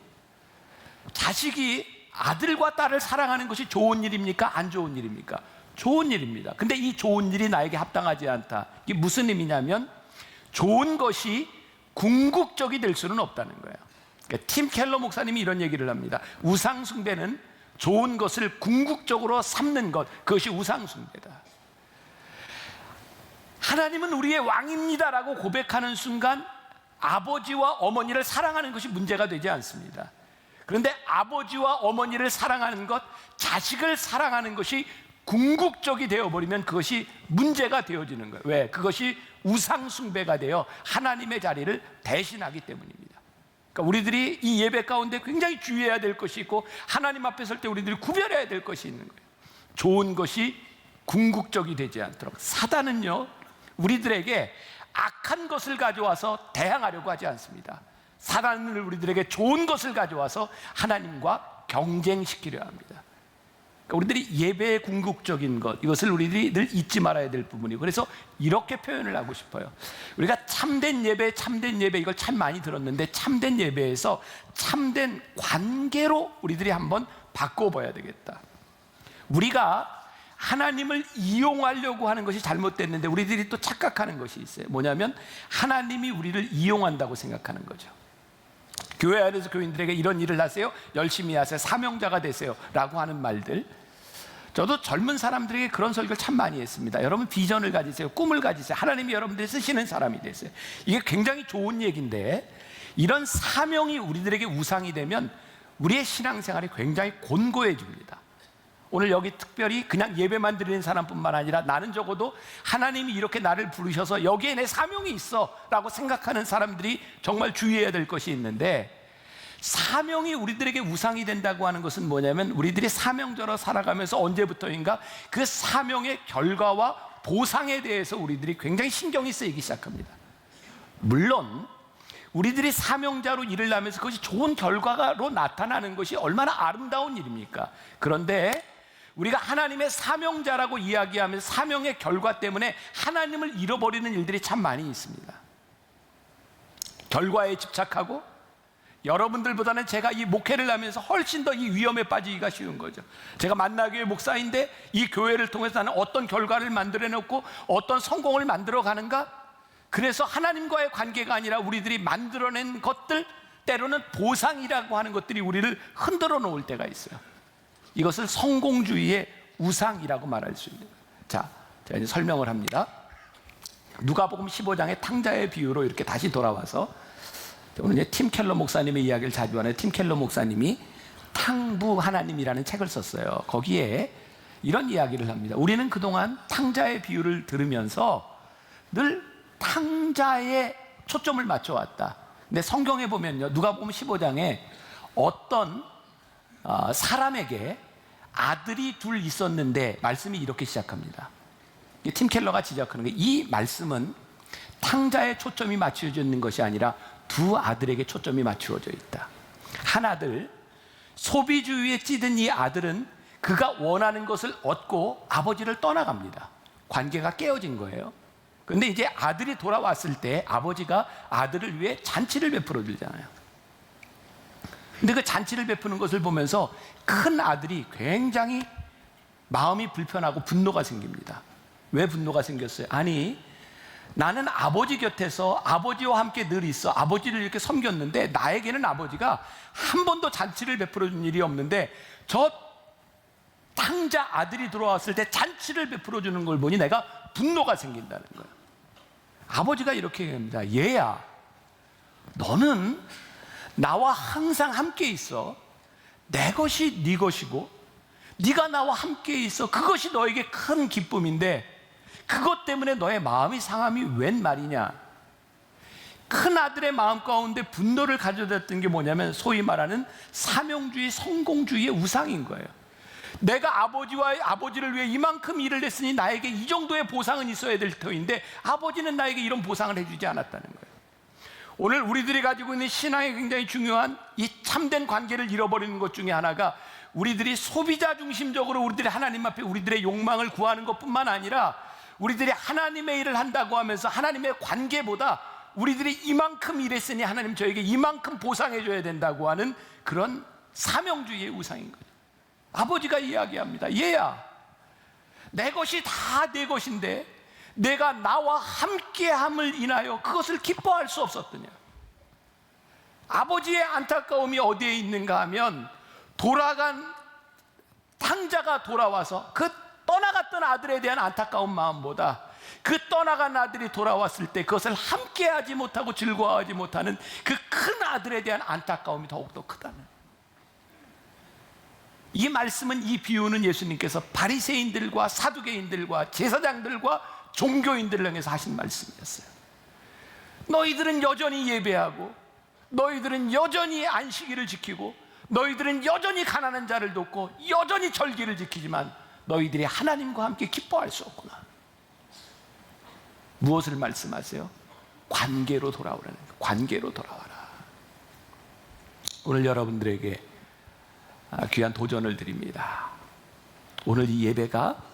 자식이 아들과 딸을 사랑하는 것이 좋은 일입니까? 안 좋은 일입니까? 좋은 일입니다. 근데 이 좋은 일이 나에게 합당하지 않다. 이게 무슨 의미냐면 좋은 것이 궁극적이 될 수는 없다는 거예요. 그러니까 팀 켈러 목사님이 이런 얘기를 합니다. 우상 숭배는 좋은 것을 궁극적으로 삼는 것, 그것이 우상 숭배다. 하나님은 우리의 왕입니다라고 고백하는 순간 아버지와 어머니를 사랑하는 것이 문제가 되지 않습니다. 그런데 아버지와 어머니를 사랑하는 것, 자식을 사랑하는 것이 궁극적이 되어버리면 그것이 문제가 되어지는 거예요. 왜? 그것이 우상 숭배가 되어 하나님의 자리를 대신하기 때문입니다. 그러니까 우리들이 이 예배 가운데 굉장히 주의해야 될 것이 있고 하나님 앞에 설 때 우리들이 구별해야 될 것이 있는 거예요. 좋은 것이 궁극적이 되지 않도록. 사단은요, 우리들에게 악한 것을 가져와서 대항하려고 하지 않습니다. 사단은 우리들에게 좋은 것을 가져와서 하나님과 경쟁시키려 합니다. 그러니까 우리들이 예배의 궁극적인 것, 이것을 우리들이 늘 잊지 말아야 될 부분이고, 그래서 이렇게 표현을 하고 싶어요. 우리가 참된 예배 이걸 참 많이 들었는데 참된 예배에서 참된 관계로 우리들이 한번 바꿔봐야 되겠다. 우리가 하나님을 이용하려고 하는 것이 잘못됐는데 우리들이 또 착각하는 것이 있어요. 뭐냐면 하나님이 우리를 이용한다고 생각하는 거죠. 교회 안에서 교인들에게 이런 일을 하세요, 열심히 하세요, 사명자가 되세요 라고 하는 말들, 저도 젊은 사람들에게 그런 설교를 참 많이 했습니다. 여러분 비전을 가지세요. 꿈을 가지세요. 하나님이 여러분들이 쓰시는 사람이 되세요. 이게 굉장히 좋은 얘기인데 이런 사명이 우리들에게 우상이 되면 우리의 신앙생활이 굉장히 곤고해집니다. 오늘 여기 특별히 그냥 예배만 드리는 사람뿐만 아니라 나는 적어도 하나님이 이렇게 나를 부르셔서 여기에 내 사명이 있어 라고 생각하는 사람들이 정말 주의해야 될 것이 있는데, 사명이 우리들에게 우상이 된다고 하는 것은 뭐냐면 우리들이 사명자로 살아가면서 언제부터인가 그 사명의 결과와 보상에 대해서 우리들이 굉장히 신경이 쓰이기 시작합니다. 물론 우리들이 사명자로 일을 하면서 그것이 좋은 결과로 나타나는 것이 얼마나 아름다운 일입니까? 그런데 우리가 하나님의 사명자라고 이야기하면서 사명의 결과 때문에 하나님을 잃어버리는 일들이 참 많이 있습니다. 결과에 집착하고, 여러분들보다는 제가 이 목회를 하면서 훨씬 더 이 위험에 빠지기가 쉬운 거죠. 제가 만나교회 목사인데 이 교회를 통해서 나는 어떤 결과를 만들어놓고 어떤 성공을 만들어 가는가? 그래서 하나님과의 관계가 아니라 우리들이 만들어낸 것들, 때로는 보상이라고 하는 것들이 우리를 흔들어 놓을 때가 있어요. 이것을 성공주의의 우상이라고 말할 수 있는 거예요. 자, 제가 이제 설명을 합니다. 누가복음 15장의 탕자의 비유로 이렇게 다시 돌아와서, 오늘 이제 팀 켈러 목사님의 이야기를 자주 하는 팀 켈러 목사님이 탕부 하나님이라는 책을 썼어요. 거기에 이런 이야기를 합니다. 우리는 그동안 탕자의 비유를 들으면서 늘 탕자에 초점을 맞춰왔다. 근데 성경에 보면요, 누가복음 15장에 어떤 사람에게 아들이 둘 있었는데 말씀이 이렇게 시작합니다. 팀 켈러가 지적하는 게, 이 말씀은 탕자에 초점이 맞춰져 있는 것이 아니라 두 아들에게 초점이 맞추어져 있다. 한 아들, 소비주의에 찌든 이 아들은 그가 원하는 것을 얻고 아버지를 떠나갑니다. 관계가 깨어진 거예요. 그런데 이제 아들이 돌아왔을 때 아버지가 아들을 위해 잔치를 베풀어 주잖아요. 근데 그 잔치를 베푸는 것을 보면서 큰 아들이 굉장히 마음이 불편하고 분노가 생깁니다. 왜 분노가 생겼어요? 아니, 나는 아버지 곁에서 아버지와 함께 늘 있어 아버지를 이렇게 섬겼는데 나에게는 아버지가 한 번도 잔치를 베풀어 준 일이 없는데 저 탕자 아들이 들어왔을 때 잔치를 베풀어 주는 걸 보니 내가 분노가 생긴다는 거예요. 아버지가 이렇게 얘기합니다. 얘야, 너는 나와 항상 함께 있어. 내 것이 네 것이고 네가 나와 함께 있어. 그것이 너에게 큰 기쁨인데 그것 때문에 너의 마음이 상함이 웬 말이냐. 큰 아들의 마음 가운데 분노를 가져다던 게 뭐냐면 소위 말하는 사명주의, 성공주의의 우상인 거예요. 내가 아버지를 위해 이만큼 일을 했으니 나에게 이 정도의 보상은 있어야 될 터인데 아버지는 나에게 이런 보상을 해주지 않았다는 거예요. 오늘 우리들이 가지고 있는 신앙에 굉장히 중요한 이 참된 관계를 잃어버리는 것 중에 하나가, 우리들이 소비자 중심적으로 우리들이 하나님 앞에 우리들의 욕망을 구하는 것뿐만 아니라 우리들이 하나님의 일을 한다고 하면서 하나님의 관계보다 우리들이 이만큼 일했으니 하나님 저에게 이만큼 보상해 줘야 된다고 하는 그런 사명주의의 우상인 거죠. 아버지가 이야기합니다. 얘야, 내 것이 다 내 것인데 내가 나와 함께함을 인하여 그것을 기뻐할 수 없었더냐. 아버지의 안타까움이 어디에 있는가 하면, 돌아간 탕자가 돌아와서 그 떠나갔던 아들에 대한 안타까운 마음보다 그 떠나간 아들이 돌아왔을 때 그것을 함께하지 못하고 즐거워하지 못하는 그 큰 아들에 대한 안타까움이 더욱더 크다는, 이 말씀은, 이 비유는 예수님께서 바리새인들과 사두개인들과 제사장들과 종교인들을 향해서 하신 말씀이었어요. 너희들은 여전히 예배하고 너희들은 여전히 안식일을 지키고 너희들은 여전히 가난한 자를 돕고 여전히 절기를 지키지만 너희들이 하나님과 함께 기뻐할 수 없구나. 무엇을 말씀하세요? 관계로 돌아오라는 거예요. 관계로 돌아와라. 오늘 여러분들에게 귀한 도전을 드립니다. 오늘 이 예배가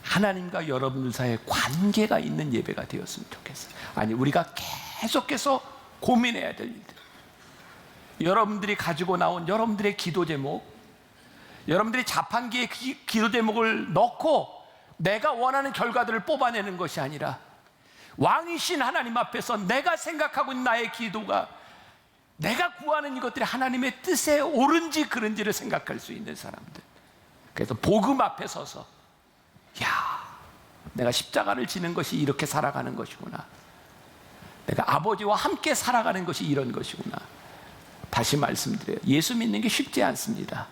하나님과 여러분들 사이에 관계가 있는 예배가 되었으면 좋겠어요. 아니, 우리가 계속해서 고민해야 될 일들, 여러분들이 가지고 나온 여러분들의 기도 제목, 여러분들이 자판기에 기도 제목을 넣고 내가 원하는 결과들을 뽑아내는 것이 아니라 왕이신 하나님 앞에서 내가 생각하고 있는 나의 기도가, 내가 구하는 이것들이 하나님의 뜻에 옳은지 그른지를 생각할 수 있는 사람들, 그래서 복음 앞에 서서 야, 내가 십자가를 지는 것이 이렇게 살아가는 것이구나. 내가 아버지와 함께 살아가는 것이 이런 것이구나. 다시 말씀드려요. 예수 믿는 게 쉽지 않습니다.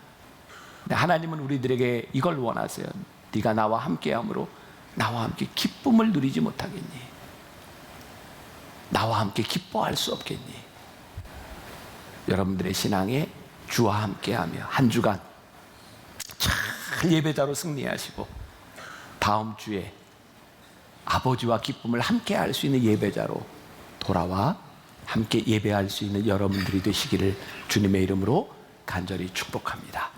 근데 하나님은 우리들에게 이걸 원하세요. 네가 나와 함께함으로 나와 함께 기쁨을 누리지 못하겠니? 나와 함께 기뻐할 수 없겠니? 여러분들의 신앙에 주와 함께하며 한 주간 잘 예배자로 승리하시고 다음 주에 아버지와 기쁨을 함께할 수 있는 예배자로 돌아와 함께 예배할 수 있는 여러분들이 되시기를 주님의 이름으로 간절히 축복합니다.